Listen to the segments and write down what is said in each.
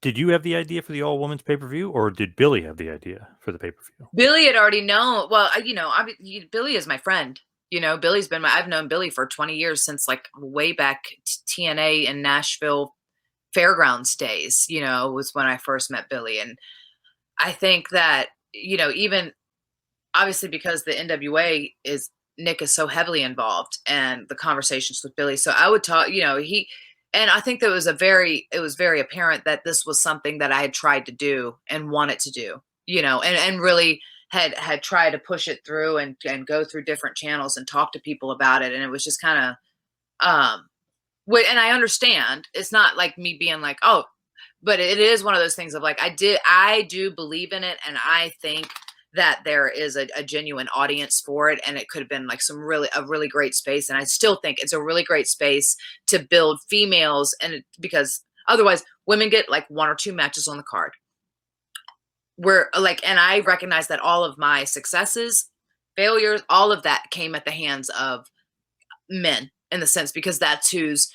Did you have the idea for the all women's pay-per-view, or did Billy have the idea for the pay-per-view? Billy had already known. Well, Billy is my friend. I've known Billy for 20 years, since like way back TNA in Nashville Fairgrounds days, was when I first met Billy. And I think that, even obviously because the NWA Nick is so heavily involved, and the conversations with Billy. So I would talk, and I think that it was very apparent that this was something that I had tried to do and wanted to do, and really had tried to push it through and go through different channels and talk to people about it. And it was just kind of, and I understand it's not like me being like, oh, but it is one of those things of like, I do believe in it. And I think that there is a genuine audience for it. And it could have been like a really great space. And I still think it's a really great space to build females. And because otherwise women get like 1 or 2 matches on the card. And I recognize that all of my successes, failures, all of that came at the hands of men, in the sense, because that's who's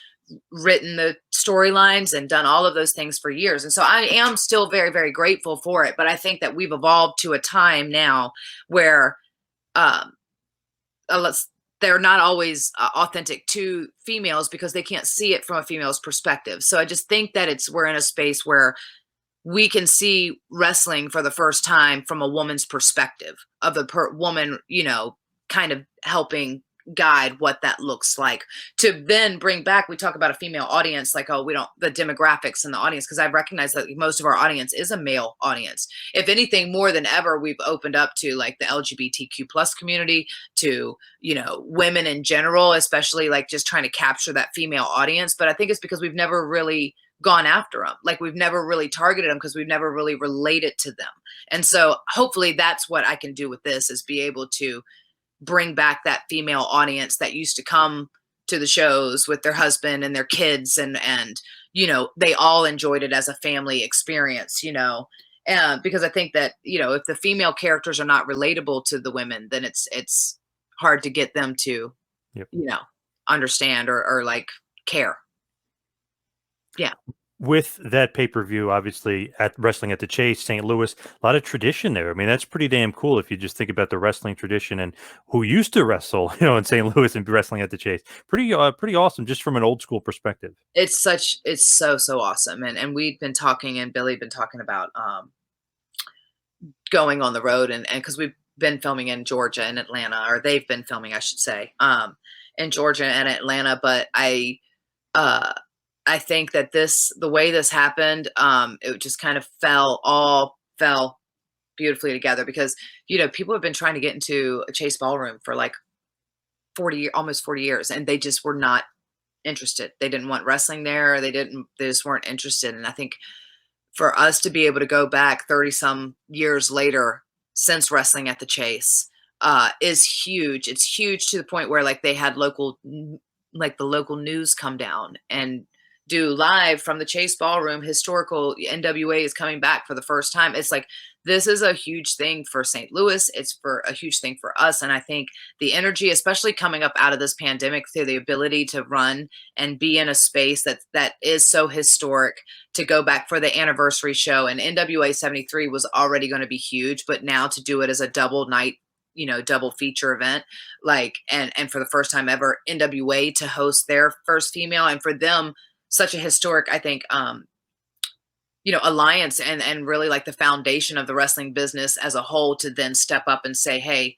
written the storylines and done all of those things for years. And so I am still very, very grateful for it. But I think that we've evolved to a time now where they're not always authentic to females, because they can't see it from a female's perspective. So I just think that we're in a space where we can see wrestling for the first time from a woman's perspective, of the woman, kind of helping guide what that looks like, to then bring back, we talk about a female audience, like, oh, we don't, the demographics in the audience, because I recognize that most of our audience is a male audience. If anything, more than ever, we've opened up to like the LGBTQ plus community, to, women in general, especially like just trying to capture that female audience. But I think it's because we've never really gone after them. Like, we've never really targeted them, because we've never really related to them. And so hopefully that's what I can do with this, is be able to bring back that female audience that used to come to the shows with their husband and their kids, and they all enjoyed it as a family experience, because I think that, if the female characters are not relatable to the women, then it's hard to get them to, Yep. Understand or like care. Yeah. With that pay-per-view, obviously, at Wrestling at the Chase, St. Louis, a lot of tradition there. I mean, that's pretty damn cool if you just think about the wrestling tradition and who used to wrestle, in St. Louis and Wrestling at the Chase. Pretty awesome, just from an old school perspective. It's so awesome. And we've been talking, and Billy been talking about going on the road, and because we've been filming in Georgia and Atlanta, or they've been filming, I should say, in Georgia and Atlanta. But I think that the way this happened, it just kind of all fell beautifully together, because, people have been trying to get into a Chase ballroom for like almost 40 years, and they just were not interested. They didn't want wrestling there. They just weren't interested. And I think for us to be able to go back 30 some years later, since Wrestling at the Chase, is huge. It's huge, to the point where like they had the local news come down and do live from the Chase Ballroom. Historical NWA is coming back for the first time. It's like, this is a huge thing for St. Louis. It's a huge thing for us. And I think the energy, especially coming up out of this pandemic, through the ability to run and be in a space that is so historic, to go back for the anniversary show. And NWA 73 was already going to be huge, but now to do it as a double night, double feature event, like, and for the first time ever, NWA to host their first female, and for them, such a historic, I think, alliance, and really like the foundation of the wrestling business as a whole, to then step up and say, hey,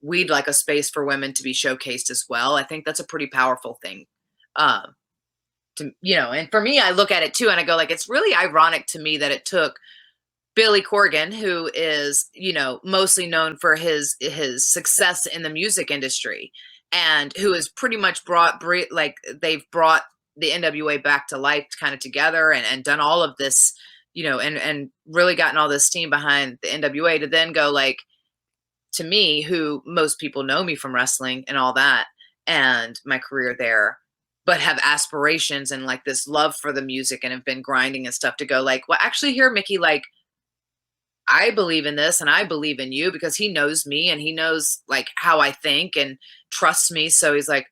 we'd like a space for women to be showcased as well. I think that's a pretty powerful thing. And for me, I look at it too, and I go like, it's really ironic to me that it took Billy Corgan, who is, mostly known for his success in the music industry, and who has pretty much they've brought the NWA back to life, kind of together, and done all of this, and really gotten all this steam behind the NWA, to then go like, to me, who most people know me from wrestling and all that, and my career there, but have aspirations and like this love for the music, and have been grinding and stuff, to go like, well, actually here, Mickie, like, I believe in this, and I believe in you, because he knows me, and he knows like how I think, and trusts me. So he's like,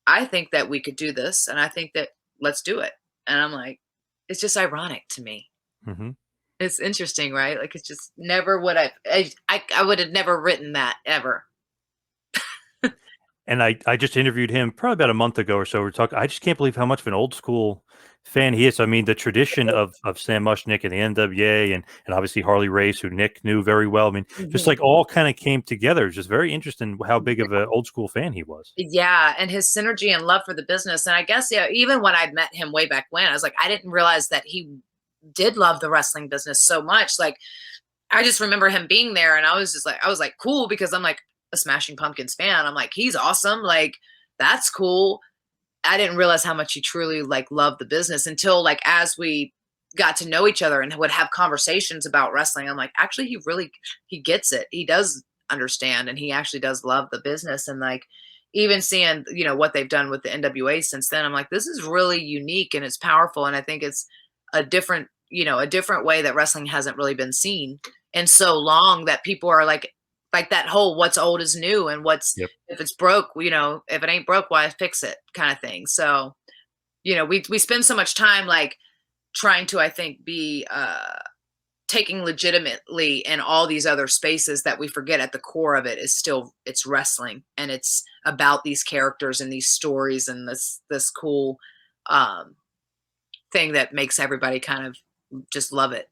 I think that we could do this, and I think that let's do it. And I'm like, it's just ironic to me. Hmm. It's interesting, right? Like, it's just never would I would have never written that ever. And I just interviewed him probably about a month ago or so. We're talking. I just can't believe how much of an old school fan he is. I mean, the tradition of Sam Mushnick and the NWA and obviously Harley Race, who Nick knew very well. I mean, just Mhm. like all kind of came together. It's just very interesting how big of an old school fan he was. Yeah, and his synergy and love for the business. And I guess, yeah, even when I'd met him way back when, I was like, I didn't realize that he did love the wrestling business so much. Like, I just remember him being there, and I was like, cool, because I'm like a Smashing Pumpkins fan. I'm like, he's awesome. Like, that's cool. I didn't realize how much he truly like loved the business until, like, as we got to know each other and would have conversations about wrestling. I'm like, actually, he gets it. He does understand, and he actually does love the business. And like, even seeing, what they've done with the NWA since then, I'm like, this is really unique and it's powerful. And I think it's a different way that wrestling hasn't really been seen in so long, that people are like that whole what's old is new, and Yep. if it's broke, if it ain't broke, why fix it kind of thing. So, we spend so much time like trying to, I think, be taking legitimately in all these other spaces, that we forget at the core of it is still, it's wrestling, and it's about these characters and these stories and this cool um thing that makes everybody kind of just love it.